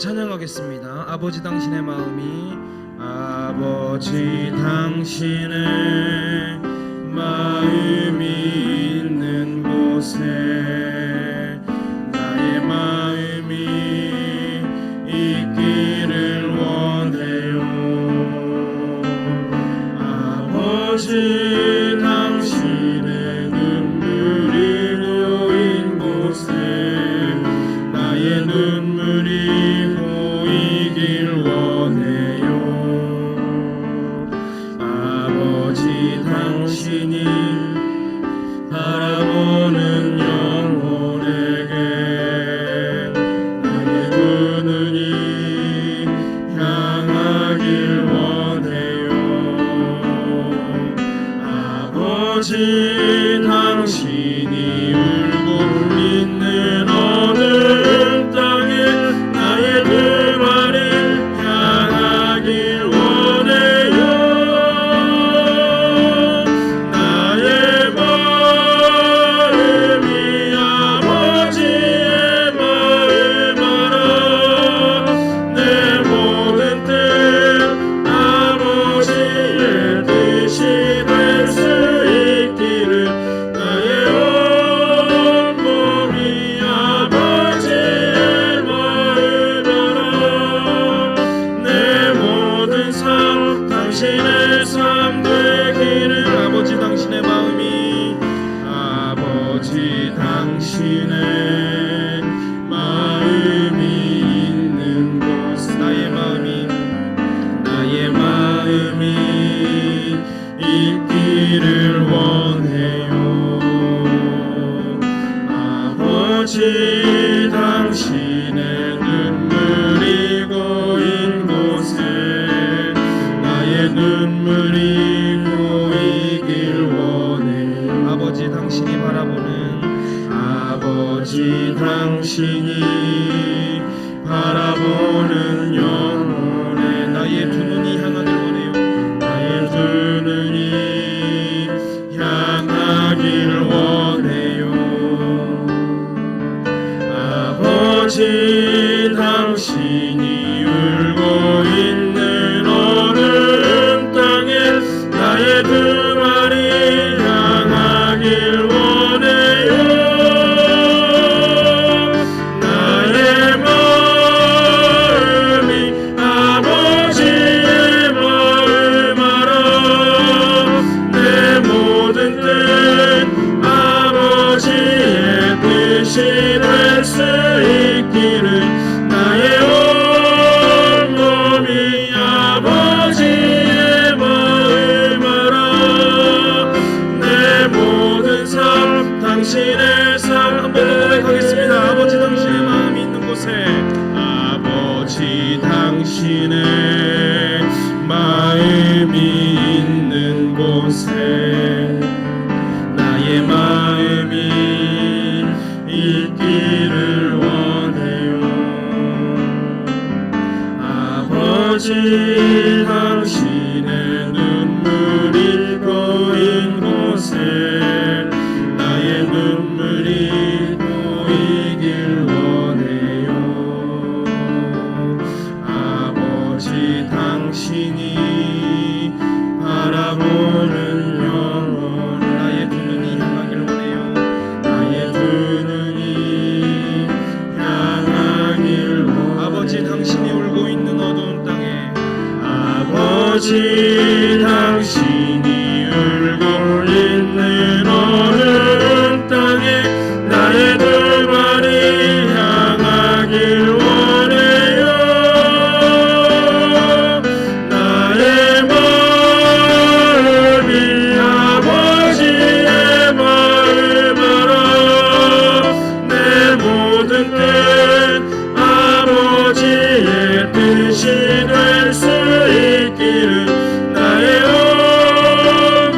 찬양하겠습니다. 아버지 당신의 마음이 아버지 당신의 마음이 있는 곳에 나의 마음이 있기를 원해요. 아버지 당신의 눈물이 고인 곳에 나의 눈물이 보이길 원해요. 아버지 당신이 바라보는 영혼에게 나의 두 눈이 향하길 원해요. 아버지 당신이 울고 있는 어느 땅에 나의 두 발이 향하길 원해요. 나의 마음이 아버지의 마음 알아. 내 모든 뜻 아버지의 뜻이 될 수 있기를 나의 온 몸이 아버지의 마음 알아. 내 모든 삶 당신의 삶 되기를. 아버지 당신의 마음이 아버지 당신의 마음이 있는 곳 나의 마음이 있기를 원해요. 아버지 당신의 눈물이 고인 곳에 나의 눈물이 보이길 원해요. 아버지 당신이 바라보는 아버지 당신이 바라보는 영혼에 나의 두 눈이 향하길 원해요. 나의 두 눈이 향하길 원해요. 아버지 당신이 울고 있는 어느 땅에 나의 두 발이 향하길 원해요. 나의 마음이 아버지의 마음 알아. 내 모든 뜻 아버지의 뜻이 될 수 있기를 나의 온 몸이 아버지의 마음 알아. 내 모든 삶 당신의 삶 한번 더 고백하겠습니다. 아버지 당신의 마음이 있는 곳에 아버지 당신의 마음이 있는 곳에 나의 마음이 있기를 원해요. 아버지 당신의 눈물이 고인 곳에 나의 눈물이 보이길 원해요. 아버지 당신이 바라보는 영혼 나의 두 눈이 향하길 원해요. 나의 두 눈이 향하길 원해요. 아버지 당신이 울고 있는 어두운 땅에 아버지 당신이 울고 있는 어느 땅에 나의 두 발이 향하길 원해요. 나의 마음이 아버지의 마음 알아. 내 모든 뜻 아버지의 뜻이 될 수 있기를 나의 온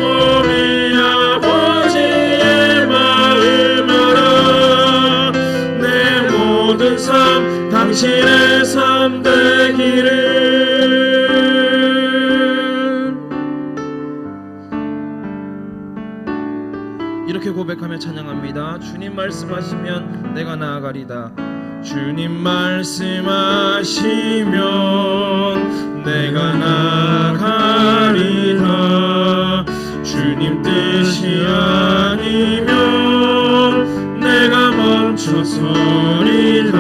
몸이 아버지의 마음 알아. 내 모든 삶 당신의 삶 되기를. 이렇게 고백하며 찬양합니다. 주님 말씀하시면 내가 나아가리다. 주님 말씀하시면 내가 나가리다. 주님 뜻이 아니면 내가 멈춰서리다.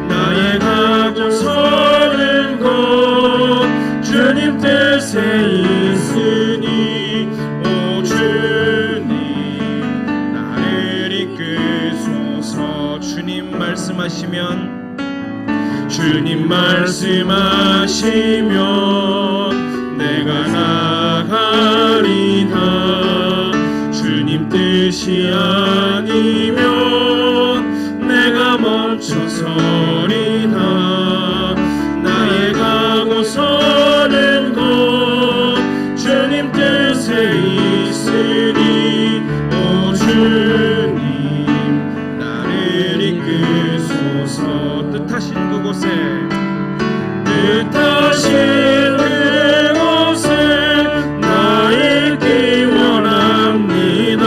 나의 가고 서는 곳 주님 뜻에 있으니 오 주님 나를 이끄소서. 주님 말씀하시면 내가 나가리다. 주님 뜻이 아니면 내가 멈춰서리다. 나의 가고 서는 곳 주님 뜻에 있으니 오 주님 나를 이끄소서. 뜻하신 그곳에 나 있기 원합니다.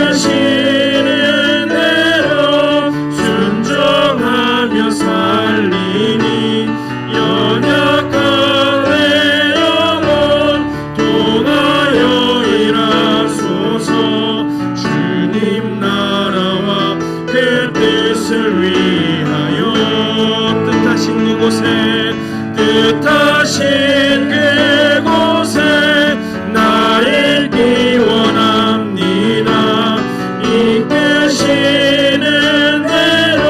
이끄시는 대로 순종하며 살리니 연약한 내 영혼 통하여 일하소서. 주님 나라와 그 뜻을 위하여 뜻하신 그곳에 나 있기 원합니다. 이끄시는 대로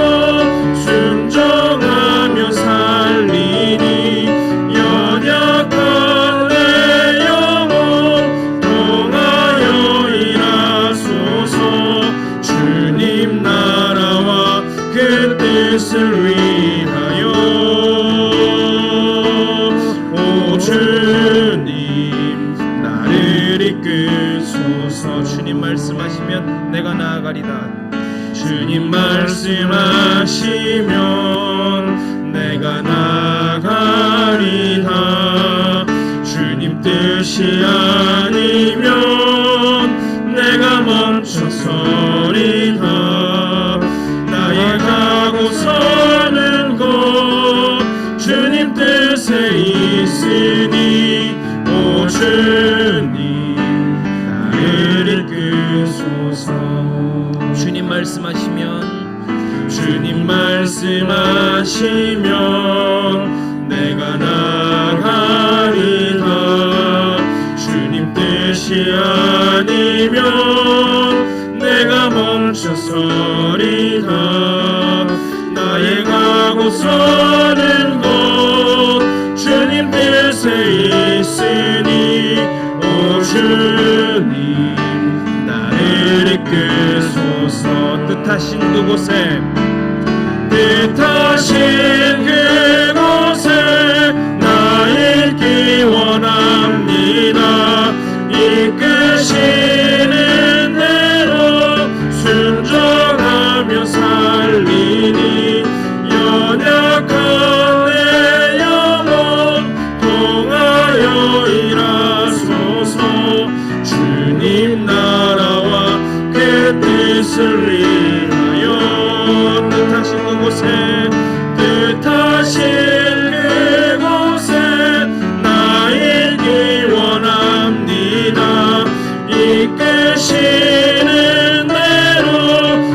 순종하며 살리니 연약한 내 영혼 통하여 일하소서. 주님 나라와 그 뜻을 위하여 오 주님 나를 이끄소서. 주님 말씀하시면 내가 나아가리다. 주님 말씀하시면 내가 나아가리다. 주님 뜻이 아니면 내가 멈춰서리다. 나의 가고 서는 곳 주님 뜻에 있으니 오 주님 나를 이끄소서. 주님 말씀하시면 내가 나가리다. 주님 뜻이 아니면 내가 멈춰서리다. 나의 가고 서는 곳 주님 뜻에 있으니 오 주님 나를 이끄소서. 뜻하신 그곳에 나 있기 원합니다. 이끄시는 대로 순종하며 살리니 연약한 내 영혼 통하여 일하소서. 주님 나라와 그 뜻을 위하여 뜻하신 그곳에 나 있기 원합니다. 이끄시는 대로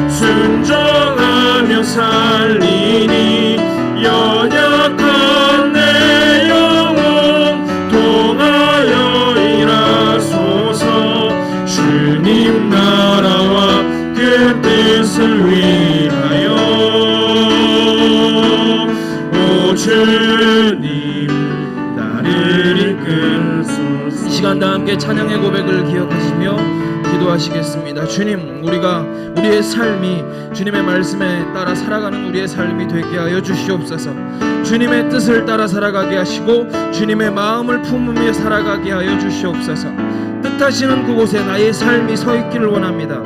순종하며 살리니 연약한 내 영혼 통하여 일하소서. 주님 나라와 그 뜻을 위하여 오 주님 나를 이끌소서. 이 시간 다 함께 찬양의 고백을 기억하시며 기도하시겠습니다. 주님, 우리의 삶이 주님의 말씀에 따라 살아가는 우리의 삶이 되게 하여 주시옵소서. 주님의 뜻을 따라 살아가게 하시고 주님의 마음을 품으며 살아가게 하여 주시옵소서. 뜻하시는 그곳에 나의 삶이 서 있기를 원합니다.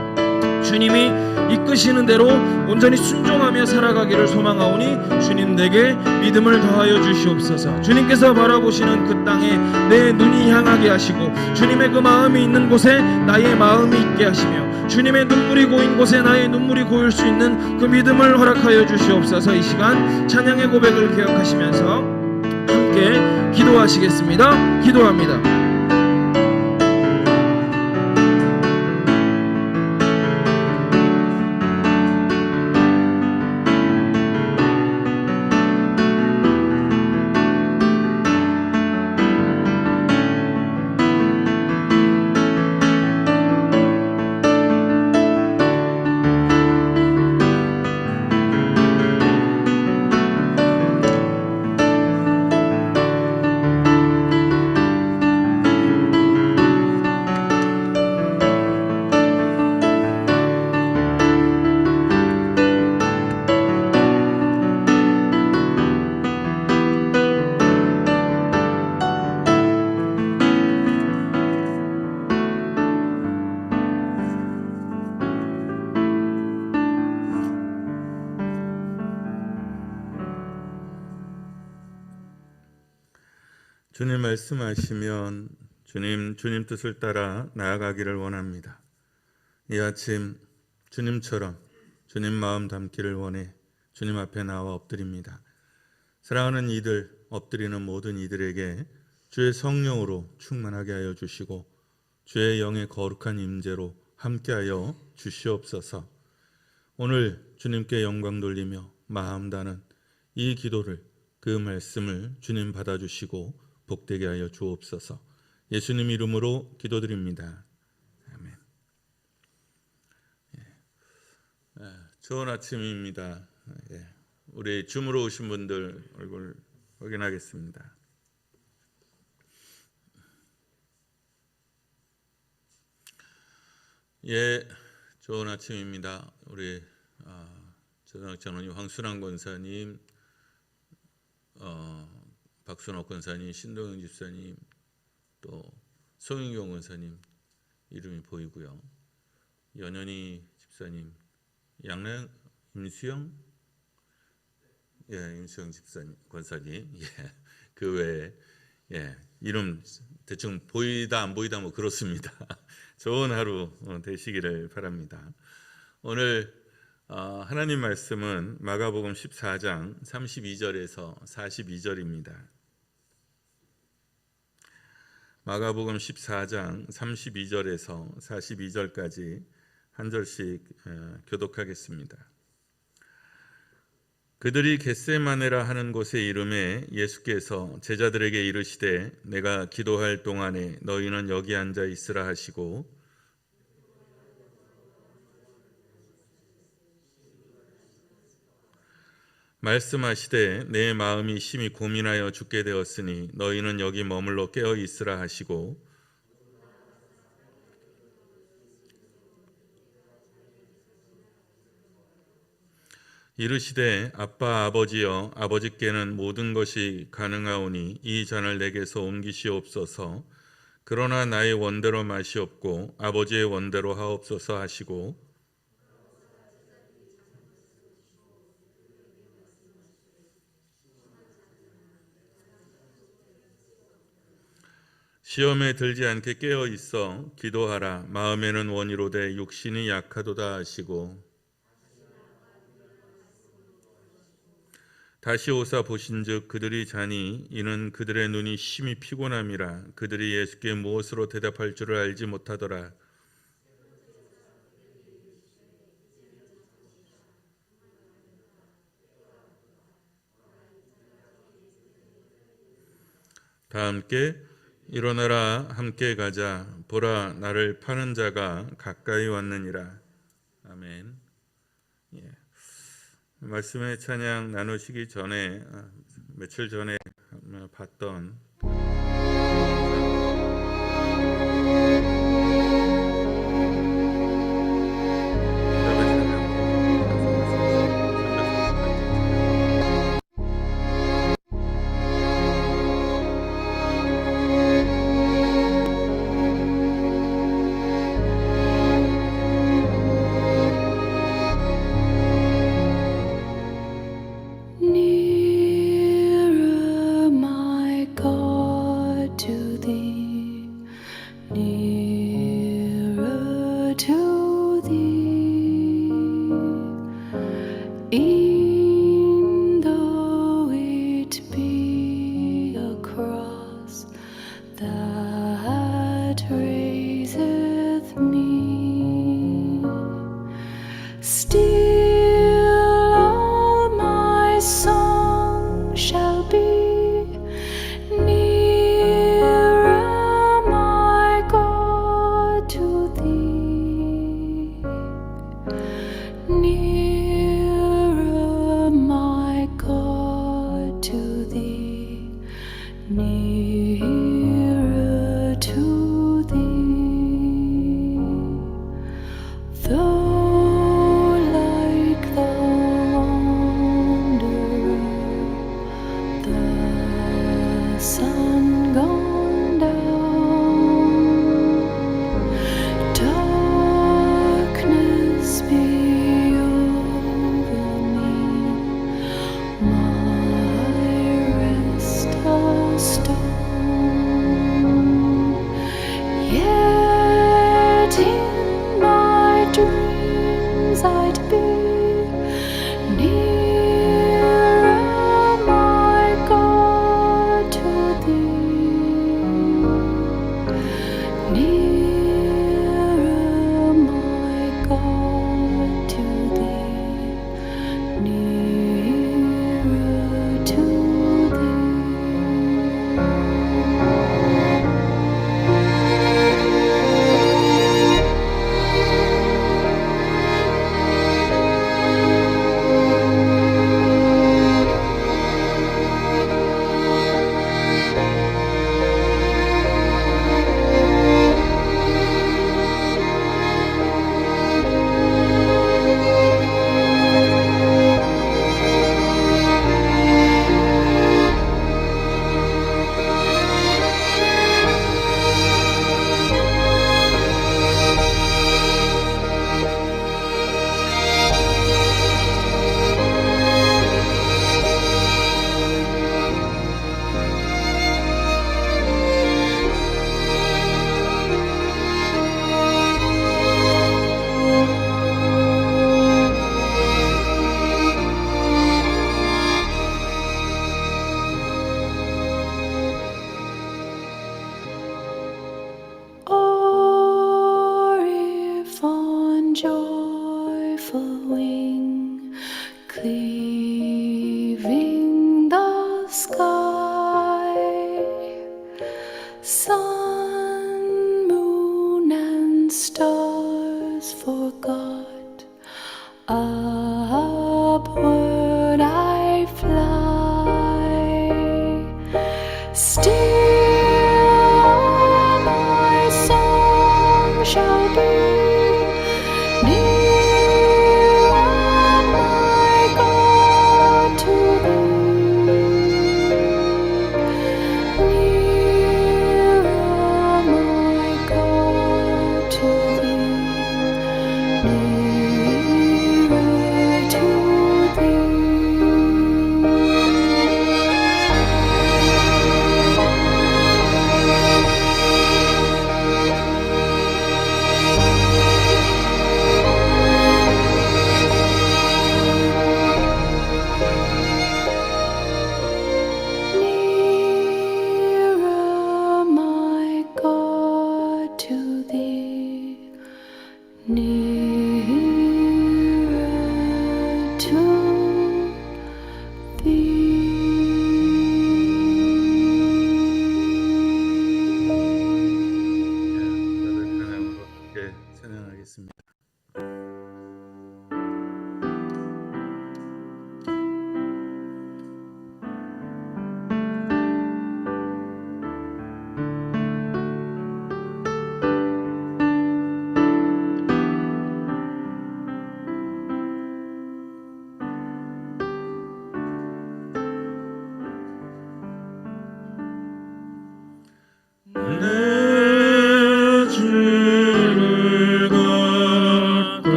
주님이 이끄시는 대로 온전히 순종하며 살아가기를 소망하오니 주님 내게 믿음을 더하여 주시옵소서. 주님께서 바라보시는 그 땅에 내 눈이 향하게 하시고 주님의 그 마음이 있는 곳에 나의 마음이 있게 하시며 주님의 눈물이 고인 곳에 나의 눈물이 고일 수 있는 그 믿음을 허락하여 주시옵소서. 이 시간 찬양의 고백을 기억하시면서 함께 기도하시겠습니다. 기도합니다. 주님 말씀하시면 주님 뜻을 따라 나아가기를 원합니다. 이 아침 주님처럼 주님 마음 담기를 원해 주님 앞에 나와 엎드립니다. 사랑하는 이들, 엎드리는 모든 이들에게 주의 성령으로 충만하게 하여 주시고 주의 영의 거룩한 임재로 함께하여 주시옵소서. 오늘 주님께 영광 돌리며 마음 다는 이 기도를, 그 말씀을 주님 받아주시고 복되게 하여 주옵소서. 예수님 이름으로 기도드립니다. 아멘. 좋은 아침입니다. 우리 줌으로 오신 분들 얼굴 확인하겠습니다. 좋은 아침입니다. 우리 전원이 황순환 권사님, 박순옥 권사님, 신동영 집사님, 또 송인경 권사님 이름이 보이고요. 연현희 집사님, 양랑 임수영, 임수영 집사님, 권사님, 그 외에 이름 대충 보이다 안 보이다 뭐 그렇습니다. 좋은 하루 되시기를 바랍니다. 오늘 하나님 말씀은 마가복음 14장 32절에서 42절입니다. 마가복음 14장 32절에서 42절까지 한 절씩 교독하겠습니다. 그들이 겟세마네라 하는 곳에 이르매 예수께서 제자들에게 이르시되 내가 기도할 동안에 너희는 여기 앉아 있으라 하시고 말씀하시되 내 마음이 심히 고민하여 죽게 되었으니 너희는 여기 머물러 깨어 있으라 하시고 이르시되 아빠 아버지여 아버지께는 모든 것이 가능하오니 이 잔을 내게서 옮기시옵소서. 그러나 나의 원대로 마시옵고 아버지의 원대로 하옵소서 하시고 시험에 들지 않게 깨어 있어 기도하라. 마음에는 원이로되 육신이 약하도다 하시고 다시 오사 보신즉 그들이 자니 이는 그들의 눈이 심히 피곤함이라. 그들이 예수께 무엇으로 대답할 줄을 알지 못하더라. 다 함께 일어나라 함께 가자. 보라 나를 파는 자가 가까이 왔느니라. 아멘. 말씀의 찬양 나누시기 전에 며칠 전에 봤던 sight be nearer, my God, to thee, nearer, my God, to thee, nearer to thee.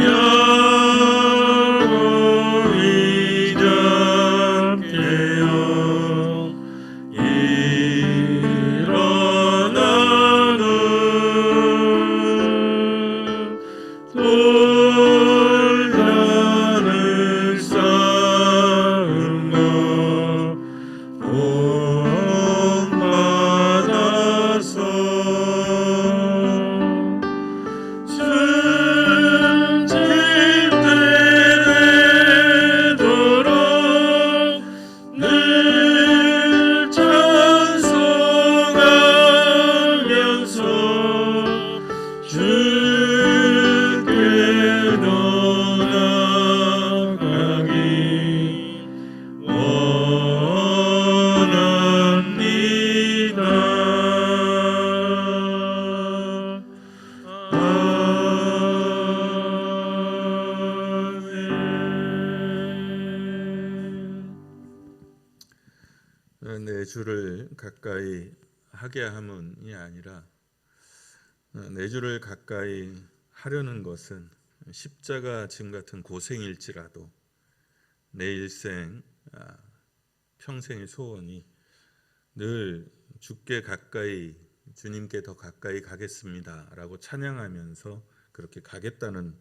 영원히 잡게요 일어나는 돌다는 싸움과 본받아서 승진되도록 늘 찬송하면서 주께로 나가기 원합니다. 내 주를 가까이 하게 함은이 아니라 내 주를 가까이 하려는 것은 십자가 짐 같은 고생일지라도 내 일생 평생의 소원이 늘 주께 가까이 주님께 더 가까이 가겠습니다라고 찬양하면서 그렇게 가겠다는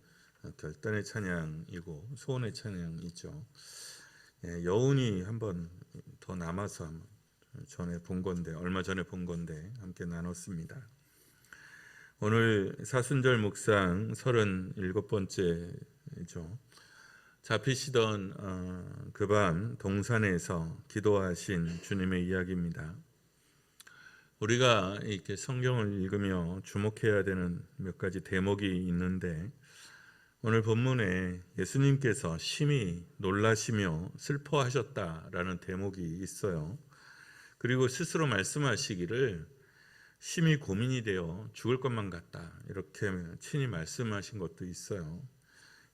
결단의 찬양이고 소원의 찬양이죠. 여운이 한번 더 남아서 얼마 전에 본 건데 함께 나눴습니다. 오늘 사순절 묵상 37번째죠. 잡히시던 그 밤 동산에서 기도하신 주님의 이야기입니다. 우리가 이렇게 성경을 읽으며 주목해야 되는 몇 가지 대목이 있는데 오늘 본문에 예수님께서 심히 놀라시며 슬퍼하셨다라는 대목이 있어요. 그리고 스스로 말씀하시기를 심히 고민이 되어 죽을 것만 같다 이렇게 친히 말씀하신 것도 있어요.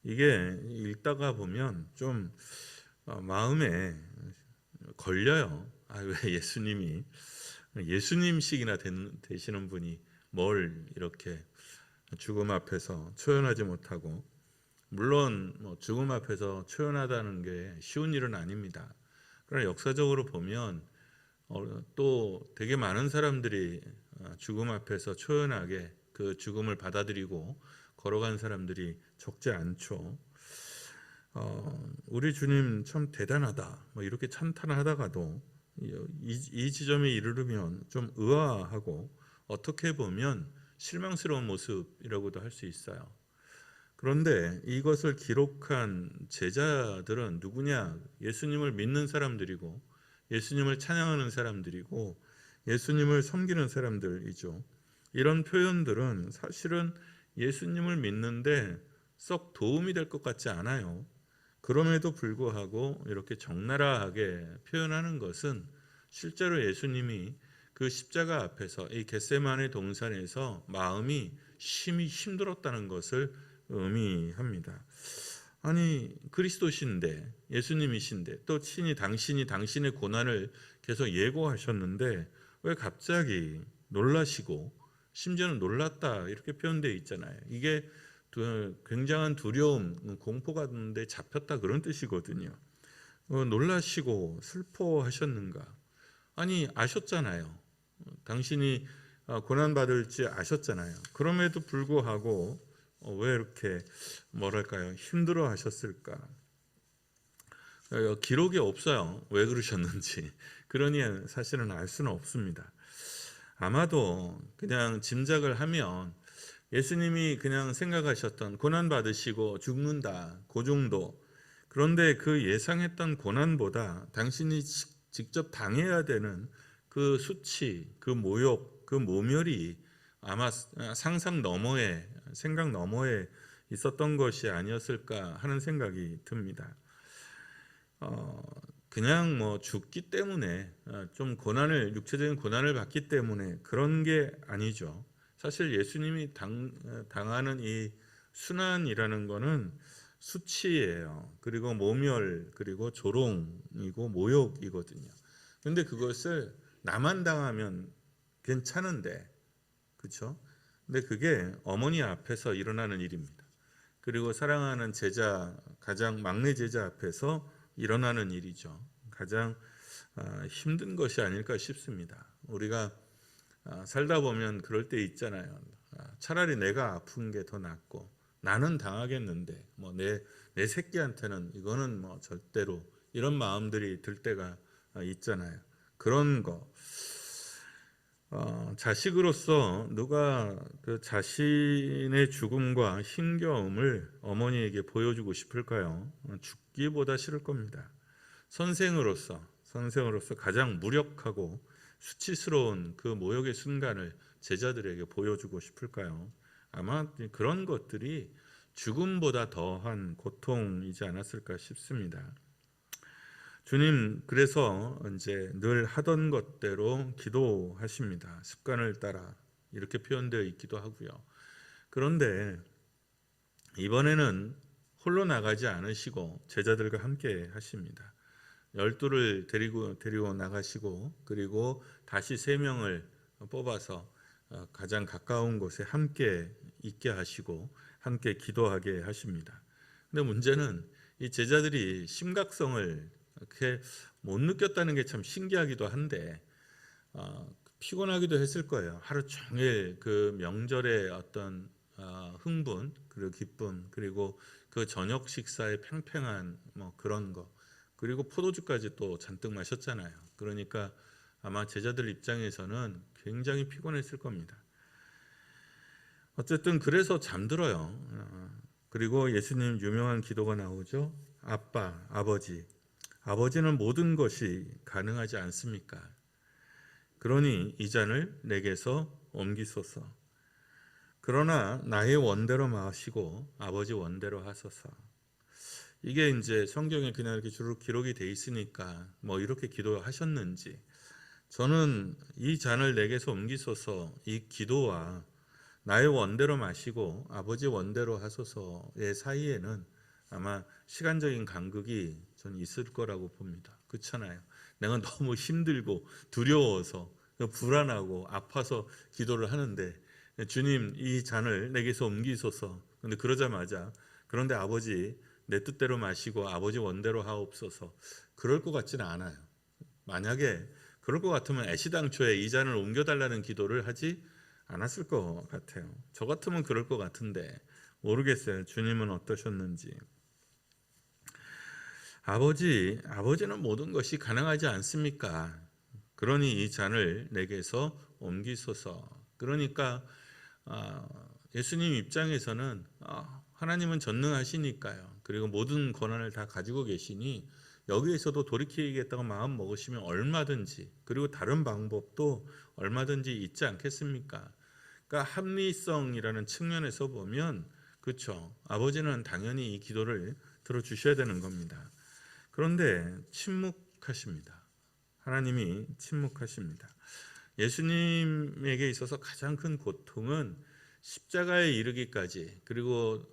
이게 읽다가 보면 좀 마음에 걸려요. 왜 예수님식이나 되시는 분이 뭘 이렇게 죽음 앞에서 초연하지 못하고, 물론 죽음 앞에서 초연하다는 게 쉬운 일은 아닙니다. 그러나 역사적으로 보면 또 되게 많은 사람들이 죽음 앞에서 초연하게 그 죽음을 받아들이고 걸어간 사람들이 적지 않죠. 우리 주님 참 대단하다 이렇게 찬탄하다가도 이 지점에 이르르면 좀 의아하고 어떻게 보면 실망스러운 모습이라고도 할 수 있어요. 그런데 이것을 기록한 제자들은 누구냐? 예수님을 믿는 사람들이고 예수님을 찬양하는 사람들이고 예수님을 섬기는 사람들이죠. 이런 표현들은 사실은 예수님을 믿는데 썩 도움이 될 것 같지 않아요. 그럼에도 불구하고 이렇게 적나라하게 표현하는 것은 실제로 예수님이 그 십자가 앞에서 이 겟세마네 동산에서 마음이 심히 힘들었다는 것을 의미합니다. 아니 그리스도신데 예수님이신데 또 친히 당신의 고난을 계속 예고하셨는데 왜 갑자기 놀라시고 심지어는 놀랐다 이렇게 표현되어 있잖아요. 이게 굉장한 두려움, 공포 가운데 잡혔다 그런 뜻이거든요. 놀라시고 슬퍼하셨는가? 아니 아셨잖아요. 당신이 고난받을지 아셨잖아요. 그럼에도 불구하고 왜 이렇게 힘들어 하셨을까? 기록이 없어요. 왜 그러셨는지. 그러니 사실은 알 수는 없습니다. 아마도 그냥 짐작을 하면 예수님이 그냥 생각하셨던 고난받으시고 죽는다 그 정도. 그런데 그 예상했던 고난보다 당신이 직접 당해야 되는 그 수치, 그 모욕, 그 모멸이 아마 상상 너머에, 생각 너머에 있었던 것이 아니었을까 하는 생각이 듭니다. 그냥 죽기 때문에 좀 육체적인 고난을 받기 때문에 그런 게 아니죠. 사실 예수님이 당하는 이 순환이라는 거는 수치예요. 그리고 모멸, 그리고 조롱이고 모욕이거든요. 근데 그것을 나만 당하면 괜찮은데, 그렇죠? 근데 그게 어머니 앞에서 일어나는 일입니다. 그리고 사랑하는 제자, 가장 막내 제자 앞에서 일어나는 일이죠. 가장 힘든 것이 아닐까 싶습니다. 우리가 살다 보면 그럴 때 있잖아요. 차라리 내가 아픈 게 더 낫고 나는 당하겠는데 뭐 내 새끼한테는 이거는 뭐 절대로, 이런 마음들이 들 때가 있잖아요. 그런 거 자식으로서 누가 그 자신의 죽음과 힘겨움을 어머니에게 보여주고 싶을까요? 죽기보다 싫을 겁니다. 선생으로서 가장 무력하고 수치스러운 그 모욕의 순간을 제자들에게 보여주고 싶을까요? 아마 그런 것들이 죽음보다 더한 고통이지 않았을까 싶습니다. 주님 그래서 이제 늘 하던 것대로 기도하십니다. 습관을 따라 이렇게 표현되어 있기도 하고요. 그런데 이번에는 홀로 나가지 않으시고 제자들과 함께 하십니다. 12를 데리고 나가시고 그리고 다시 3명을 뽑아서 가장 가까운 곳에 함께 있게 하시고 함께 기도하게 하십니다. 근데 문제는 이 제자들이 심각성을 그렇게 못 느꼈다는 게 참 신기하기도 한데 피곤하기도 했을 거예요. 하루 종일 그 명절의 어떤 흥분 그리고 기쁨 그리고 그 저녁 식사의 팽팽한 뭐 그런 거 그리고 포도주까지 또 잔뜩 마셨잖아요. 그러니까 아마 제자들 입장에서는 굉장히 피곤했을 겁니다. 어쨌든 그래서 잠들어요. 그리고 예수님 유명한 기도가 나오죠. 아빠, 아버지. 아버지는 모든 것이 가능하지 않습니까? 그러니 이 잔을 내게서 옮기소서. 그러나 나의 원대로 마시고 아버지 원대로 하소서. 이게 이제 성경에 그냥 이렇게 주로 기록이 돼 있으니까 뭐 이렇게 기도하셨는지, 저는 이 잔을 내게서 옮기소서 이 기도와 나의 원대로 마시고 아버지 원대로 하소서의 사이에는 아마 시간적인 간극이 전 있을 거라고 봅니다. 그렇잖아요. 내가 너무 힘들고 두려워서 불안하고 아파서 기도를 하는데 주님 이 잔을 내게서 옮기소서. 근데 그러자마자 그런데 아버지 내 뜻대로 마시고 아버지 원대로 하옵소서. 그럴 것 같지는 않아요. 만약에 그럴 것 같으면 애시당초에 이 잔을 옮겨달라는 기도를 하지 않았을 것 같아요. 저 같으면 그럴 것 같은데 모르겠어요. 주님은 어떠셨는지. 아버지는 모든 것이 가능하지 않습니까? 그러니 이 잔을 내게서 옮기소서. 그러니까 예수님 입장에서는 하나님은 전능하시니까요. 그리고 모든 권한을 다 가지고 계시니 여기에서도 돌이키겠다고 마음 먹으시면 얼마든지, 그리고 다른 방법도 얼마든지 있지 않겠습니까? 그러니까 합리성이라는 측면에서 보면 그렇죠. 아버지는 당연히 이 기도를 들어주셔야 되는 겁니다. 그런데 침묵하십니다. 하나님이 침묵하십니다. 예수님에게 있어서 가장 큰 고통은 십자가에 이르기까지 그리고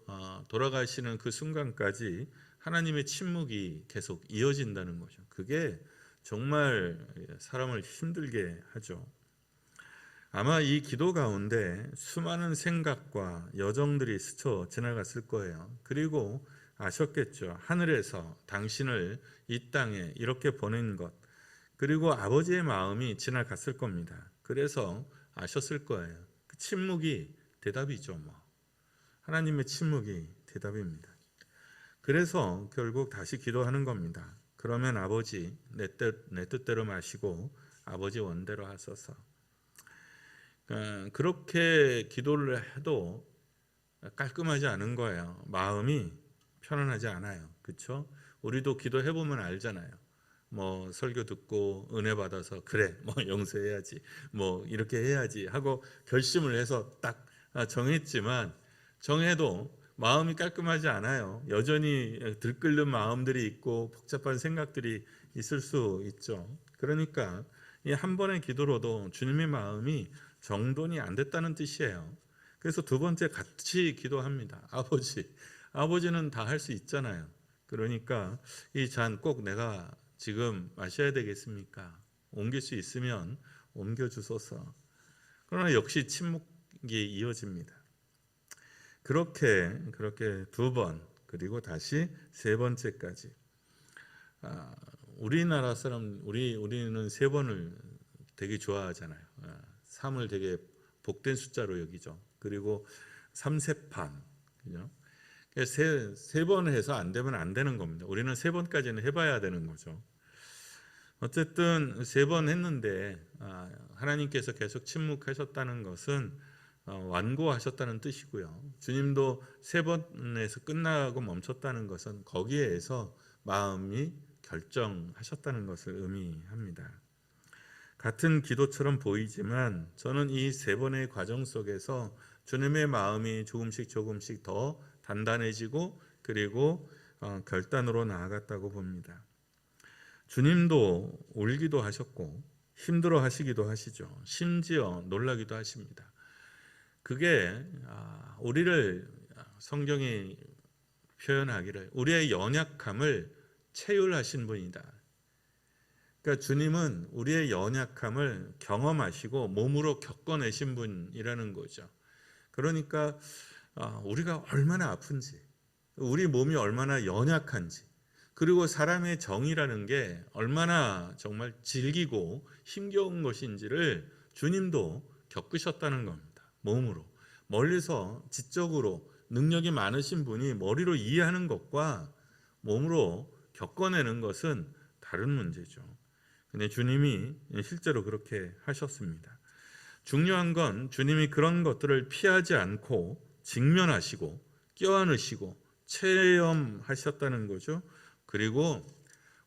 돌아가시는 그 순간까지 하나님의 침묵이 계속 이어진다는 거죠. 그게 정말 사람을 힘들게 하죠. 아마 이 기도 가운데 수많은 생각과 여정들이 스쳐 지나갔을 거예요. 그리고 아셨겠죠. 하늘에서 당신을 이 땅에 이렇게 보낸 것, 그리고 아버지의 마음이 지나갔을 겁니다. 그래서 아셨을 거예요. 그 침묵이 대답이죠. 하나님의 침묵이 대답입니다. 그래서 결국 다시 기도하는 겁니다. 그러면 아버지 내 뜻대로 마시고 아버지 원대로 하소서. 그렇게 기도를 해도 깔끔하지 않은 거예요. 마음이 편안하지 않아요. 그렇죠? 우리도 기도해 보면 알잖아요. 뭐 설교 듣고 은혜 받아서 그래 뭐 용서해야지 뭐 이렇게 해야지 하고 결심을 해서 딱 정했지만 정해도 마음이 깔끔하지 않아요. 여전히 들끓는 마음들이 있고 복잡한 생각들이 있을 수 있죠. 그러니까 이 한 번의 기도로도 주님의 마음이 정돈이 안 됐다는 뜻이에요. 그래서 두 번째 같이 기도합니다. 아버지는 다 할 수 있잖아요. 그러니까 이 잔 꼭 내가 지금 마셔야 되겠습니까? 옮길 수 있으면 옮겨주소서. 그러나 역시 침묵이 이어집니다. 그렇게 2번 그리고 다시 3번째까지. 우리나라 사람 우리는 3번을 되게 좋아하잖아요. 3을 되게 복된 숫자로 여기죠. 그리고 3세판, 그죠? 세 번을 해서 안 되면 안 되는 겁니다. 우리는 3번까지는 해봐야 되는 거죠. 어쨌든 3번 했는데 하나님께서 계속 침묵하셨다는 것은 완고하셨다는 뜻이고요. 주님도 3번에서 끝나고 멈췄다는 것은 거기에서 마음이 결정하셨다는 것을 의미합니다. 같은 기도처럼 보이지만 저는 이 3번의 과정 속에서 주님의 마음이 조금씩 더 단단해지고 그리고 결단으로 나아갔다고 봅니다. 주님도 울기도 하셨고 힘들어 하시기도 하시죠. 심지어 놀라기도 하십니다. 그게 우리를 성경이 표현하기를 우리의 연약함을 체휼하신 분이다. 그러니까 주님은 우리의 연약함을 경험하시고 몸으로 겪어내신 분이라는 거죠. 그러니까 우리가 얼마나 아픈지, 우리 몸이 얼마나 연약한지, 그리고 사람의 정이라는 게 얼마나 정말 질기고 힘겨운 것인지를 주님도 겪으셨다는 겁니다. 몸으로. 멀리서 지적으로 능력이 많으신 분이 머리로 이해하는 것과 몸으로 겪어내는 것은 다른 문제죠. 근데 주님이 실제로 그렇게 하셨습니다. 중요한 건 주님이 그런 것들을 피하지 않고 직면하시고 껴안으시고 체험하셨다는 거죠. 그리고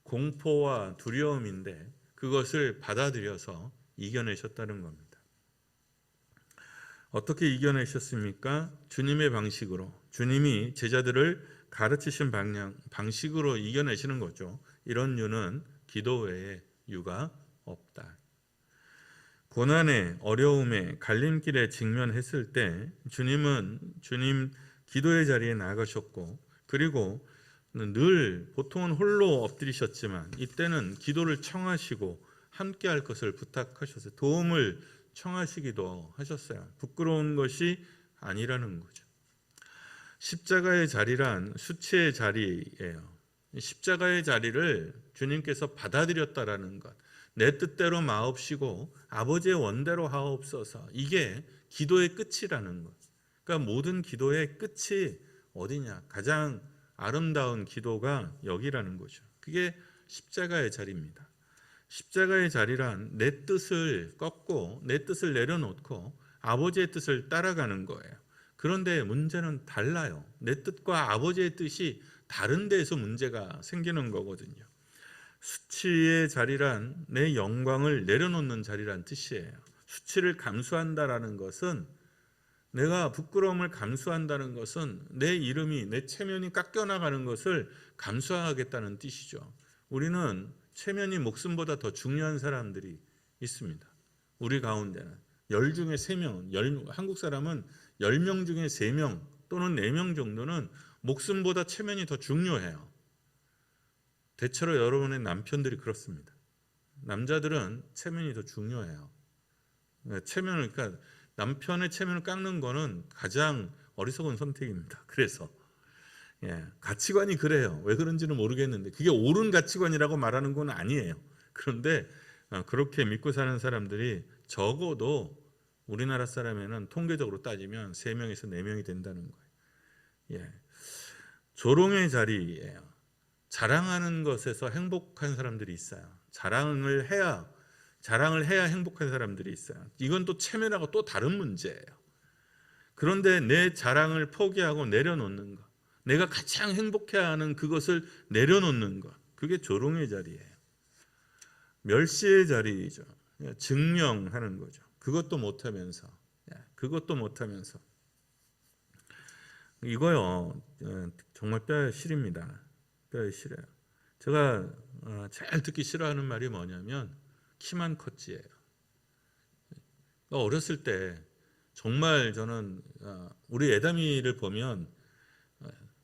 공포와 두려움인데 그것을 받아들여서 이겨내셨다는 겁니다. 어떻게 이겨내셨습니까? 주님의 방식으로, 주님이 제자들을 가르치신 방식으로 이겨내시는 거죠. 이런 유는 기도 외에 유가 없다. 고난에, 어려움에, 갈림길에 직면했을 때 주님 기도의 자리에 나가셨고, 그리고 늘 보통은 홀로 엎드리셨지만 이때는 기도를 청하시고 함께 할 것을 부탁하셨어요. 도움을 청하시기도 하셨어요. 부끄러운 것이 아니라는 거죠. 십자가의 자리란 수치의 자리예요. 십자가의 자리를 주님께서 받아들였다라는 것, 내 뜻대로 마옵시고 아버지의 원대로 하옵소서, 이게 기도의 끝이라는 것. 그러니까 모든 기도의 끝이 어디냐? 가장 아름다운 기도가 여기라는 거죠. 그게 십자가의 자리입니다. 십자가의 자리란 내 뜻을 꺾고 내 뜻을 내려놓고 아버지의 뜻을 따라가는 거예요. 그런데 문제는 달라요. 내 뜻과 아버지의 뜻이 다른 데에서 문제가 생기는 거거든요. 수치의 자리란 내 영광을 내려놓는 자리란 뜻이에요. 수치를 감수한다라는 것은, 내가 부끄러움을 감수한다는 것은 내 이름이, 내 체면이 깎여나가는 것을 감수하겠다는 뜻이죠. 우리는 체면이 목숨보다 더 중요한 사람들이 있습니다. 우리 가운데는 10 중에 3명, 한국 사람은 10명 중에 3명 또는 4명 정도는 목숨보다 체면이 더 중요해요. 대체로 여러분의 남편들이 그렇습니다. 남자들은 체면이 더 중요해요. 그러니까 남편의 체면을 깎는 거는 가장 어리석은 선택입니다. 그래서 가치관이 그래요. 왜 그런지는 모르겠는데 그게 옳은 가치관이라고 말하는 건 아니에요. 그런데 그렇게 믿고 사는 사람들이 적어도 우리나라 사람에는 통계적으로 따지면 3명에서 4명이 된다는 거예요. 조롱의 자리예요. 자랑하는 것에서 행복한 사람들이 있어요. 자랑을 해야 행복한 사람들이 있어요. 이건 또 체면하고 또 다른 문제예요. 그런데 내 자랑을 포기하고 내려놓는 것, 내가 가장 행복해하는 그것을 내려놓는 것, 그게 조롱의 자리예요. 멸시의 자리이죠. 증명하는 거죠. 그것도 못하면서 이거요 정말 뼈에 시립니다. 뼈에 시려요. 제가 제일 듣기 싫어하는 말이 뭐냐면 키만 컸지예요. 어렸을 때 정말 저는 우리 애담이를 보면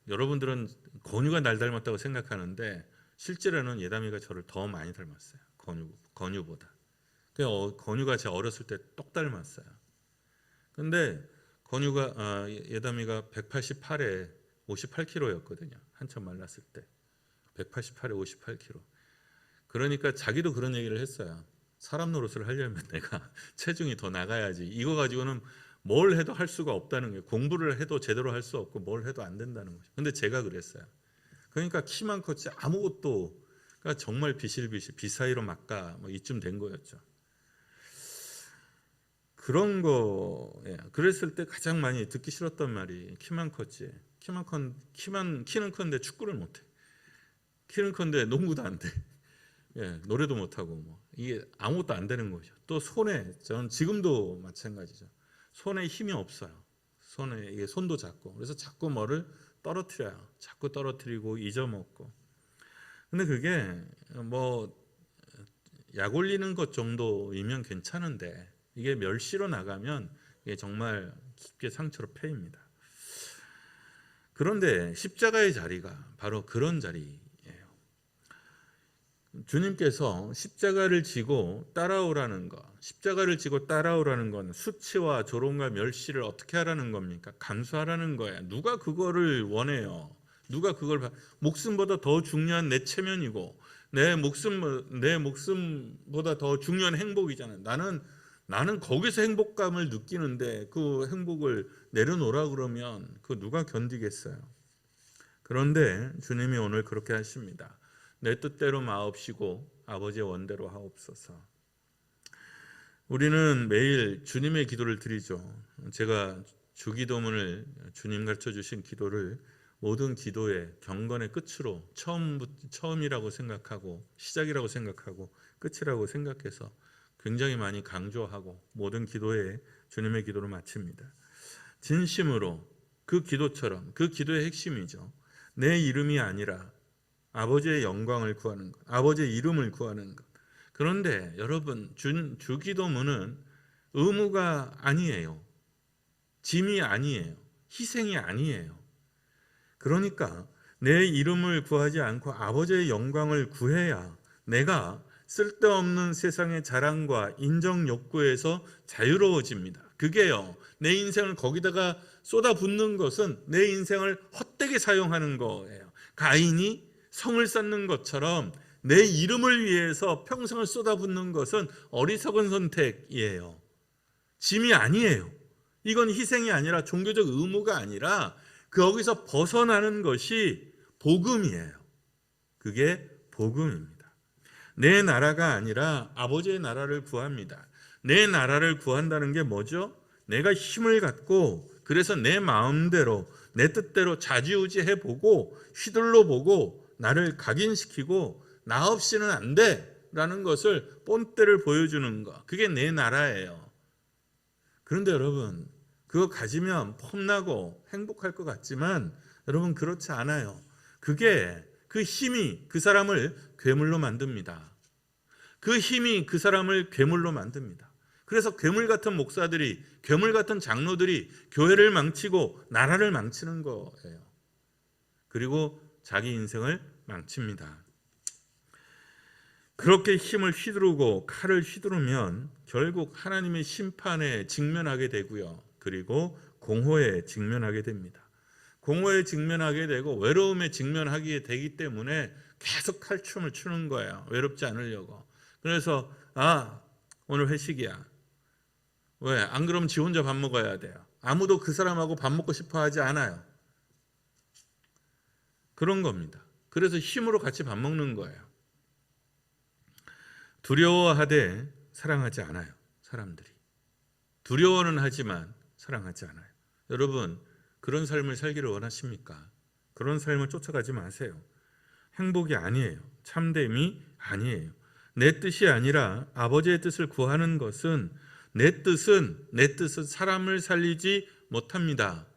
여러분들은 건유가 날 닮았다고 생각하는데 실제로는 예담이가 저를 더 많이 닮았어요. 건유보다. 건유가 제 어렸을 때 똑 닮았어요. 근데 건유가 예담이가 188에 58kg였거든요. 한참 말랐을 때 188에 58kg. 그러니까 자기도 그런 얘기를 했어요. 사람 노릇을 하려면 내가 체중이 더 나가야지. 이거 가지고는 뭘 해도 할 수가 없다는 거예요. 공부를 해도 제대로 할 수 없고 뭘 해도 안 된다는 거죠. 근데 제가 그랬어요. 그러니까 키만 컸지 아무것도, 그러니까 정말 비실비실 비사이로 막가 뭐 이쯤 된 거였죠. 그런 거, 그랬을 때 가장 많이 듣기 싫었던 말이 키만 컸지. 키는 큰데 축구를 못해. 키는 큰데 농구도 안 돼. 노래도 못하고 뭐 이게 아무것도 안 되는 거죠. 또 손에, 저는 지금도 마찬가지죠. 손에 힘이 없어요. 손에 이게 손도 작고, 그래서 자꾸 뭐를 떨어뜨려요. 자꾸 떨어뜨리고 잊어먹고. 근데 그게 뭐 약 올리는 것 정도이면 괜찮은데 이게 멸시로 나가면 이게 정말 깊게 상처로 패입니다. 그런데 십자가의 자리가 바로 그런 자리예요. 주님께서 십자가를 지고 따라오라는 것, 십자가를 지고 따라오라는 건 수치와 조롱과 멸시를 어떻게 하라는 겁니까? 감수하라는 거예요. 누가 그거를 원해요? 누가 그걸, 목숨보다 더 중요한 내 체면이고 내 목숨보다 더 중요한 행복이잖아요. 나는 거기서 행복감을 느끼는데 그 행복을 내려놓으라 그러면 그 누가 견디겠어요? 그런데 주님이 오늘 그렇게 하십니다. 내 뜻대로 마옵시고 아버지의 원대로 하옵소서. 우리는 매일 주님의 기도를 드리죠. 제가 주기도문을, 주님 가르쳐 주신 기도를 모든 기도의 경건의 끝으로 처음이라고 생각하고 시작이라고 생각하고 끝이라고 생각해서 굉장히 많이 강조하고 모든 기도에 주님의 기도를 마칩니다. 진심으로 그 기도처럼, 그 기도의 핵심이죠. 내 이름이 아니라 아버지의 영광을 구하는 것, 아버지의 이름을 구하는 것. 그런데 여러분, 주기도문은 의무가 아니에요. 짐이 아니에요. 희생이 아니에요. 그러니까 내 이름을 구하지 않고 아버지의 영광을 구해야 내가 쓸데없는 세상의 자랑과 인정 욕구에서 자유로워집니다. 그게요, 내 인생을 거기다가 쏟아붓는 것은 내 인생을 헛되게 사용하는 거예요. 가인이 성을 쌓는 것처럼 내 이름을 위해서 평생을 쏟아붓는 것은 어리석은 선택이에요. 짐이 아니에요. 이건 희생이 아니라 종교적 의무가 아니라 거기서 벗어나는 것이 복음이에요. 그게 복음입니다. 내 나라가 아니라 아버지의 나라를 구합니다. 내 나라를 구한다는 게 뭐죠? 내가 힘을 갖고 그래서 내 마음대로 내 뜻대로 좌지우지해보고 휘둘러보고 나를 각인시키고 나 없이는 안 돼라는 것을 본때를 보여주는 것, 그게 내 나라예요. 그런데 여러분, 그거 가지면 폼나고 행복할 것 같지만 여러분 그렇지 않아요. 그게, 그 힘이 그 사람을 괴물로 만듭니다. 그 힘이 그 사람을 괴물로 만듭니다. 그래서 괴물 같은 목사들이, 괴물 같은 장로들이 교회를 망치고 나라를 망치는 거예요. 그리고 자기 인생을 망칩니다. 그렇게 힘을 휘두르고 칼을 휘두르면 결국 하나님의 심판에 직면하게 되고요. 그리고 공허에 직면하게 됩니다. 공허에 직면하게 되고 외로움에 직면하게 되기 때문에 계속 칼춤을 추는 거예요. 외롭지 않으려고. 그래서 오늘 회식이야. 왜? 안 그러면 지 혼자 밥 먹어야 돼요. 아무도 그 사람하고 밥 먹고 싶어 하지 않아요. 그런 겁니다. 그래서 힘으로 같이 밥 먹는 거예요. 두려워하되 사랑하지 않아요. 사람들이. 두려워는 하지만 사랑하지 않아요. 여러분, 그런 삶을 살기를 원하십니까? 그런 삶을 쫓아가지 마세요. 행복이 아니에요. 참됨이 아니에요. 내 뜻이 아니라 아버지의 뜻을 구하는 것은 내 뜻은 사람을 살리지 못합니다.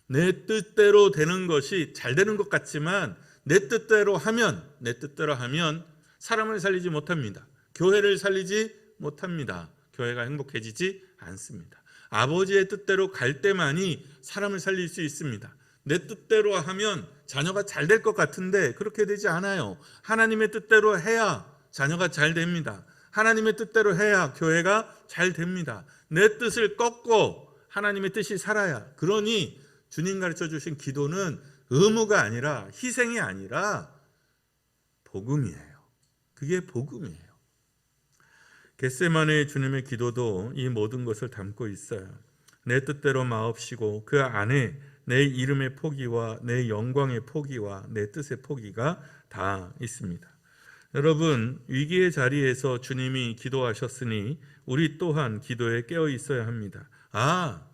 내 뜻대로 되는 것이 잘 되는 것 같지만 내 뜻대로 하면 사람을 살리지 못합니다. 교회를 살리지 못합니다. 교회가 행복해지지 않습니다. 아버지의 뜻대로 갈 때만이 사람을 살릴 수 있습니다. 내 뜻대로 하면 자녀가 잘 될 것 같은데 그렇게 되지 않아요. 하나님의 뜻대로 해야 자녀가 잘 됩니다. 하나님의 뜻대로 해야 교회가 잘 됩니다. 내 뜻을 꺾고 하나님의 뜻이 살아야. 그러니 주님 가르쳐 주신 기도는 의무가 아니라 희생이 아니라 복음이에요. 그게 복음이에요. 겟세마네 주님의 기도도 이 모든 것을 담고 있어요. 내 뜻대로 마옵시고 그 안에 내 이름의 포기와 내 영광의 포기와 내 뜻의 포기가 다 있습니다. 여러분, 위기의 자리에서 주님이 기도하셨으니 우리 또한 기도에 깨어 있어야 합니다. 아,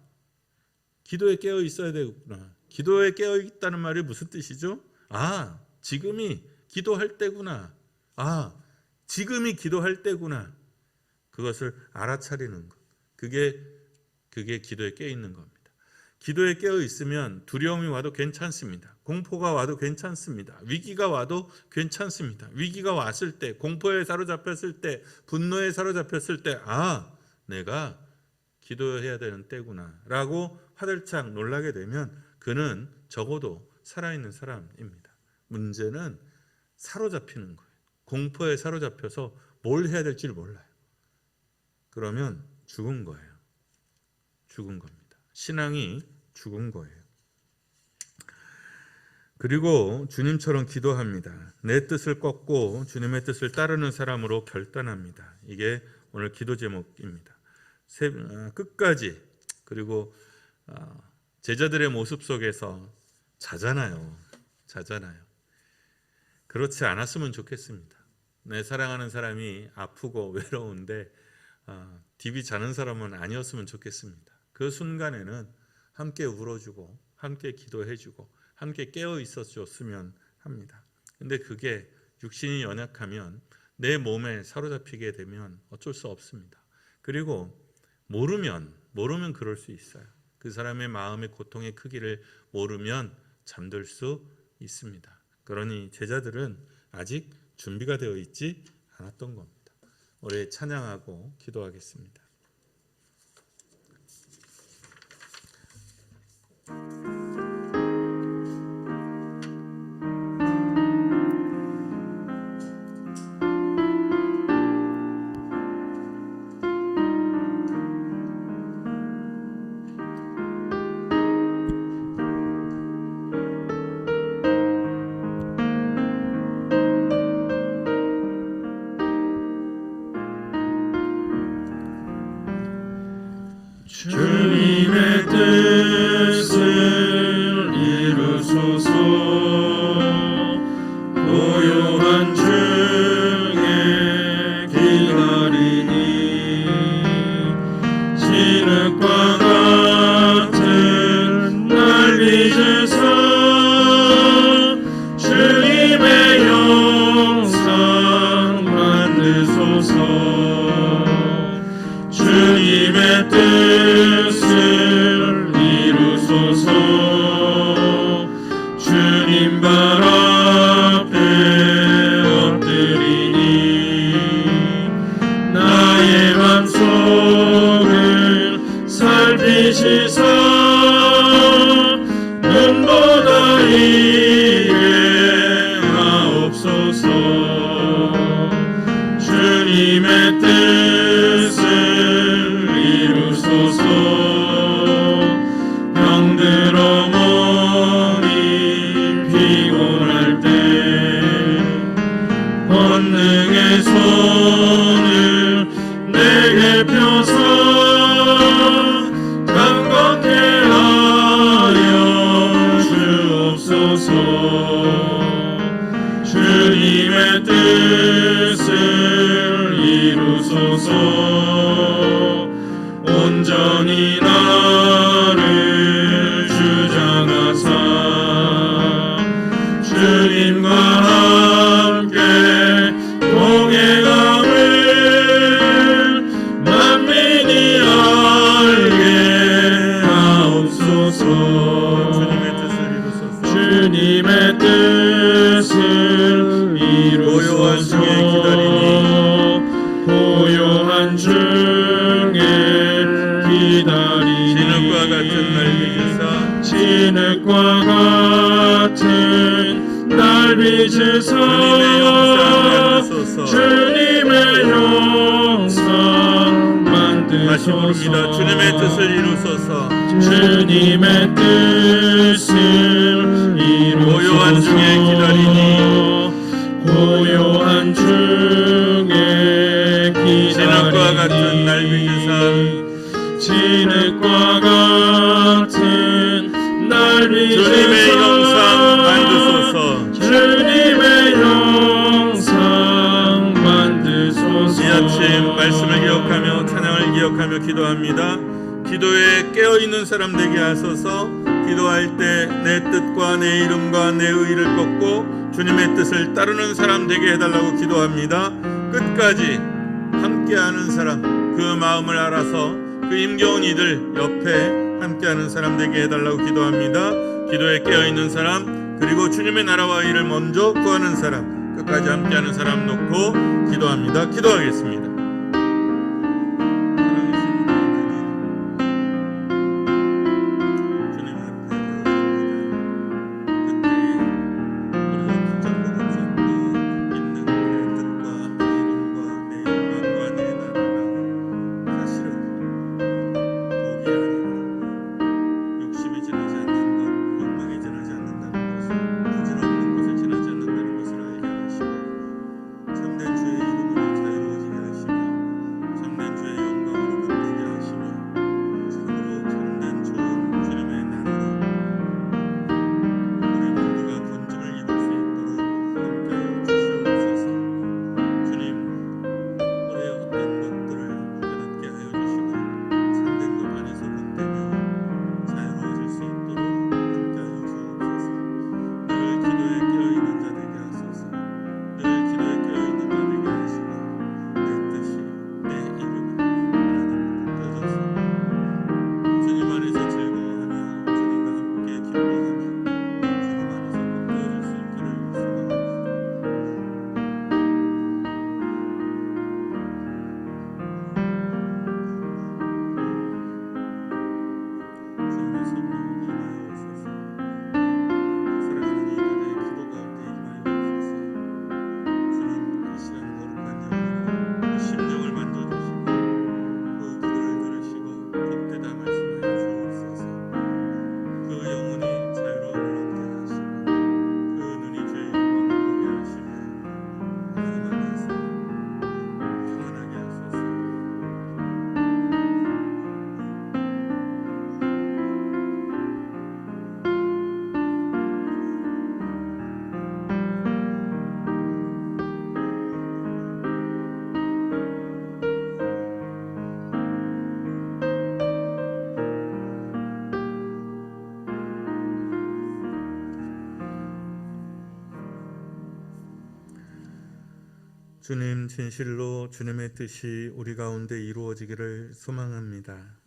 기도에 깨어 있어야 되겠구나. 기도에 깨어 있다는 말이 무슨 뜻이죠? 아, 지금이 기도할 때구나. 아, 지금이 기도할 때구나. 그것을 알아차리는 것. 그게 기도에 깨어 있는 겁니다. 기도에 깨어 있으면 두려움이 와도 괜찮습니다. 공포가 와도 괜찮습니다. 위기가 와도 괜찮습니다. 위기가 왔을 때, 공포에 사로잡혔을 때, 분노에 사로잡혔을 때, 아, 내가 기도해야 되는 때구나 라고 화들짝 놀라게 되면 그는 적어도 살아있는 사람입니다. 문제는 사로잡히는 거예요. 공포에 사로잡혀서 뭘 해야 될지 몰라요. 그러면 죽은 거예요. 죽은 겁니다. 신앙이 죽은 거예요. 그리고 주님처럼 기도합니다. 내 뜻을 꺾고 주님의 뜻을 따르는 사람으로 결단합니다. 이게 오늘 기도 제목입니다. 끝까지. 그리고 제자들의 모습 속에서 자잖아요. 그렇지 않았으면 좋겠습니다. 내 사랑하는 사람이 아프고 외로운데 딥이 자는 사람은 아니었으면 좋겠습니다. 그 순간에는 함께 울어주고 함께 기도해주고 함께 깨어 있어줬으면 합니다. 근데 그게 육신이 연약하면 내 몸에 사로잡히게 되면 어쩔 수 없습니다. 그리고 모르면 그럴 수 있어요. 그 사람의 마음의 고통의 크기를 모르면 잠들 수 있습니다. 그러니 제자들은 아직 준비가 되어 있지 않았던 겁니다. 올해 찬양하고 기도하겠습니다. 주님의 뜻을 이루소서. 고요한 중에 기다리니 진흙과 같은 날 빚으사 주님의 영상 만드소서. 주님의 뜻을 이루소서. 주님 발 앞에 엎드리니 나의 맘속을 살피시사 눈보다 이해하옵소서. 주님의 뜻을 이루소서. 병들어 몸이 피곤할 때 권능의 손을 내게 펴서 강건케 하여 주옵소서. 주님의 뜻을 이루소서. 온전히 나를 주장하사 주님과 함께 동행함을 만민이 알게 하옵소서. 주님의 뜻을 이루소서. 고요한 중에 기다리니 진흙과 같은 날 빚으사 주님의 영상 만드소서. 다시 부릅니다. 주님의 뜻을 이루소서. 주님의 뜻을 이루소서. 고요한 중에 기다리니 고요한 중에 기다리니 진흙과 같은 날 빚으사 진흙과 같은 날 빚으사 주님의 영상 만드소서. 주님의 영상 만드소서. 이 아침 말씀을 기억하며 찬양을 기억하며 기도합니다. 기도에 깨어있는 사람 되게 하소서. 기도할 때 내 뜻과 내 이름과 내 의의를 꺾고 주님의 뜻을 따르는 사람 되게 해달라고 기도합니다. 끝까지 함께하는 사람, 그 마음을 알아서 그 힘겨운 이들 옆에 함께하는 사람 되게 해달라고 기도합니다. 기도에 깨어있는 사람, 그리고 주님의 나라와 의를 먼저 구하는 사람, 끝까지 함께하는 사람 놓고 기도합니다. 기도하겠습니다. 주님, 진실로 주님의 뜻이 우리 가운데 이루어지기를 소망합니다.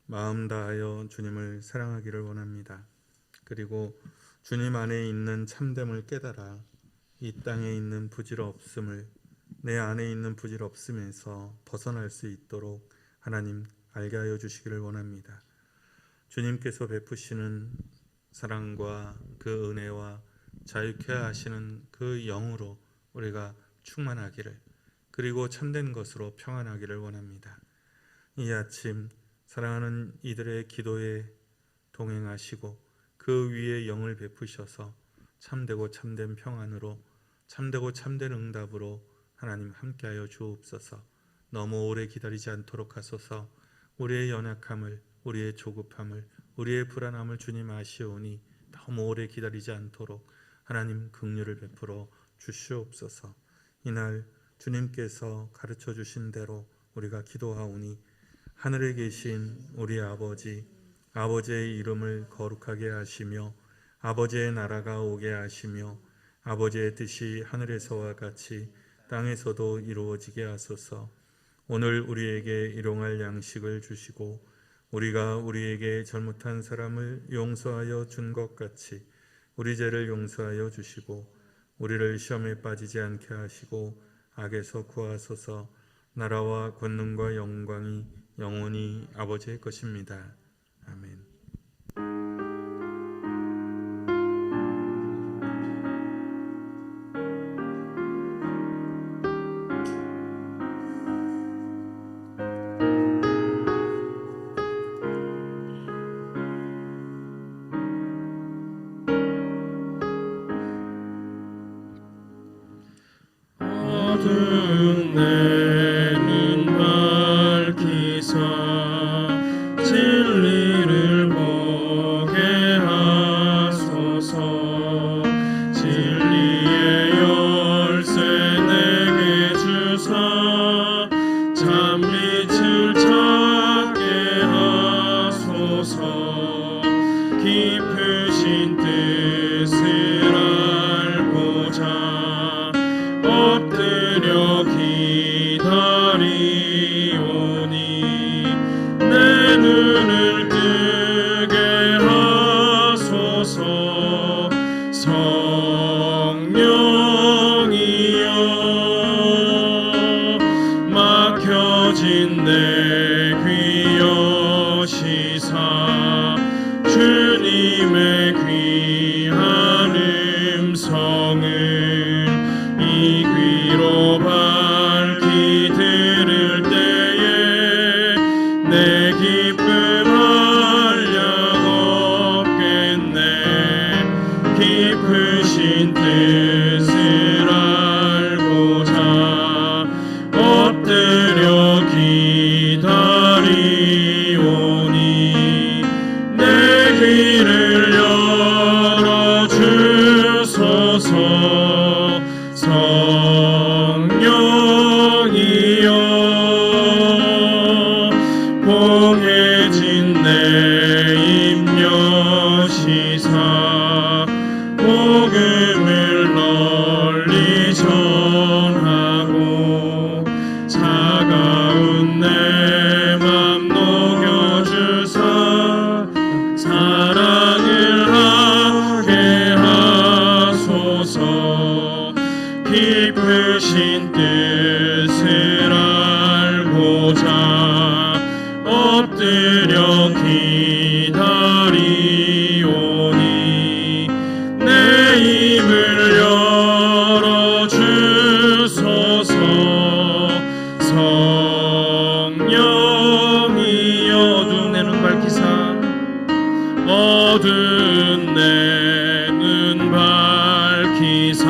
마음 다하여 주님을 사랑하기를 원합니다. 그리고 주님 안에 있는 참됨을 깨달아 이 땅에 있는 부질없음을, 내 안에 있는 부질없음에서 벗어날 수 있도록 하나님 알게 하여 주시기를 원합니다. 주님께서 베푸시는 사랑과 그 은혜와 자유케 하시는 그 영으로 우리가 충만하기를, 그리고 참된 것으로 평안하기를 원합니다. 이 아침 사랑하는 이들의 기도에 동행하시고 그 위에 영을 베푸셔서 참되고 참된 평안으로, 참되고 참된 응답으로 하나님 함께하여 주옵소서. 너무 오래 기다리지 않도록 하소서. 우리의 연약함을, 우리의 조급함을, 우리의 불안함을 주님 아시오니 너무 오래 기다리지 않도록 하나님 긍휼을 베풀어 주시옵소서. 이날 주님께서 가르쳐 주신 대로 우리가 기도하오니 하늘에 계신 우리 아버지, 아버지의 이름을 거룩하게 하시며 아버지의 나라가 오게 하시며 아버지의 뜻이 하늘에서와 같이 땅에서도 이루어지게 하소서. 오늘 우리에게 일용할 양식을 주시고 우리가 우리에게 잘못한 사람을 용서하여 준 것 같이 우리 죄를 용서하여 주시고 우리를 시험에 빠지지 않게 하시고 악에서 구하소서. 나라와 권능과 영광이 영원히 아버지의 것입니다. 아멘. 어두운 내 눈 밝히사 진리를 보게 하소서. 진리의 열쇠 내게 주사 참빛을 찾게 하소서. 깊으신 뜻을 알고자 엎드려 기다리오니 내 눈을 뜨게 하소서. 성령이여 막혀진 내 귀 여시사 주님의 귀한 음성을 이 귀로 밝히 들을 때에 내 기쁨 한량 없겠네. 깊으신 뜻을 알고자 엎드려 기다리오니 내 귀를 열어주소서. 성령이여 봉해진 내 입 여시사 복음을 널리 전하고 차가운 내 맘 녹여주사 사랑을 하게 하소서. 깊으신 뜻을 알고자 엎드려 기다리오니 내 입을 열어주소서. 성령이여 어두운 내 눈 밝히사 어두운 내 눈 밝히사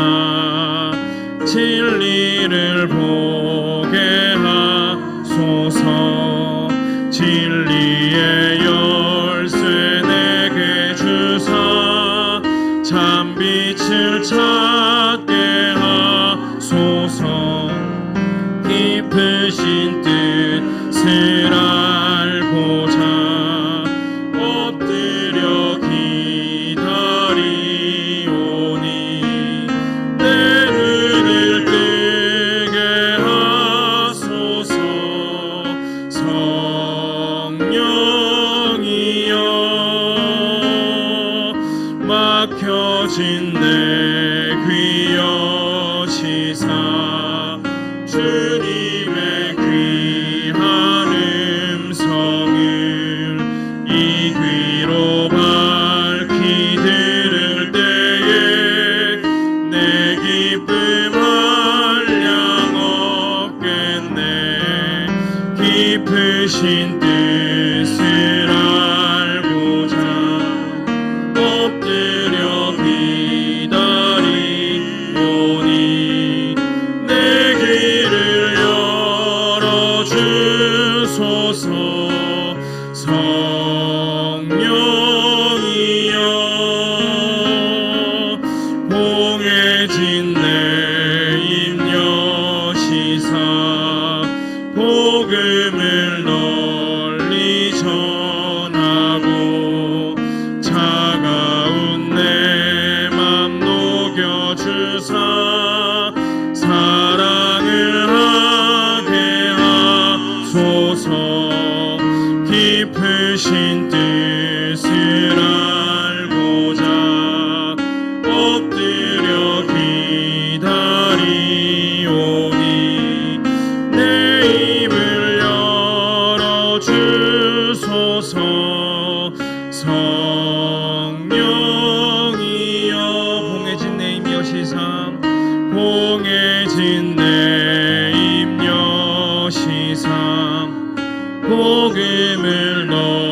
진리를 보게 하소서. 진리의 열쇠 내게 주사 참빛을 찾게 하소서. 깊으신 뜻을 알고자 엎드려 기다리오니 내 눈을 뜨게 하소서. 성령이여 막혀진 내 귀 여시사 주님의 귀한 음성을 이 귀로 밝히 들을 때에 내 기쁨 한량 없겠네. 깊으신 뜻을 알고자 엎드려 기다리오니 내 귀를 열어주소서. 성령이여 봉해진 내 입 여시사 복음을 널리 전하고 차가운 내 맘 녹여주사 사랑을 하게 하소서. 깊으신 뜻을 알고자 엎드려 기다리오니 내 입을 열어주소서. 성령이여 봉해진 내 입 여시사 봉해진 내 입 여시사 복음을 너